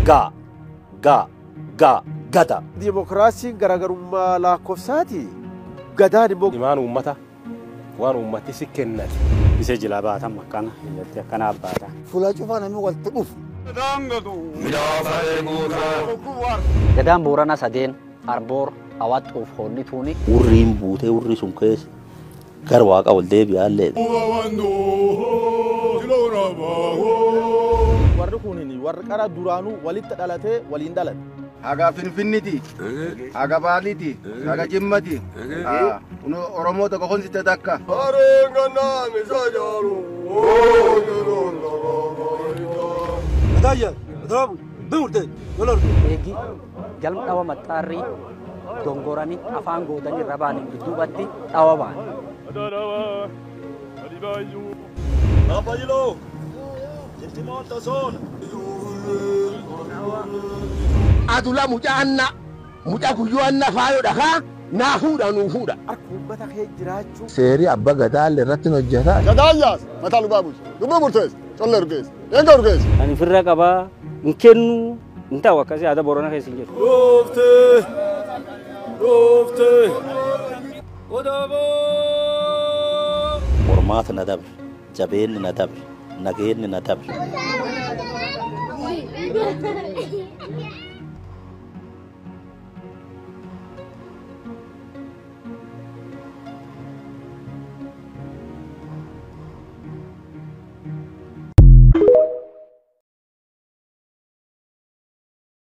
Ga, ga, ga, gada. Demokrasiin garaagarummaa lakkoofsaati. Gadaan immoo Imaan uummata waan uummati si kennate. Bisa jila baatan makkana illatti akkana abbaata. Fuula cufaa namni walitti dhufu. Gadaan Boorana sadeen Arboor Awwaxxuuf hoonni tuuni. Urriin buutee urri sun keessa gara waaqa ol deebi'aallee. warri kunini warri qara duraanuu walitti dhalatee waliin dhalate. Haga Finfinniti, haga Baaliti, haga Jimmati. Oromoo tokko honsite takka. Eegi galma dhawa maxxaarrii dongoranii afaan gootanii rabaanii dudduubatti dhawa ba'an. Adula mucaanna mucaa guyyoo anna faayodha haa naa fuudha nuu fuudha. Uummata kee jiraachuu. Seerii abbaa gadaalle irratti hojjetaa. Gadaallaas mataa lubaabuus dubbii murteessa colla urgeessa eega urgeessa. Ani firra qabaa hin kennu hin ta'u akkasii aadaa Boorana keessa hin jiru. Mormaata na dabre, jabeenni na dabre, nageenni na dabre.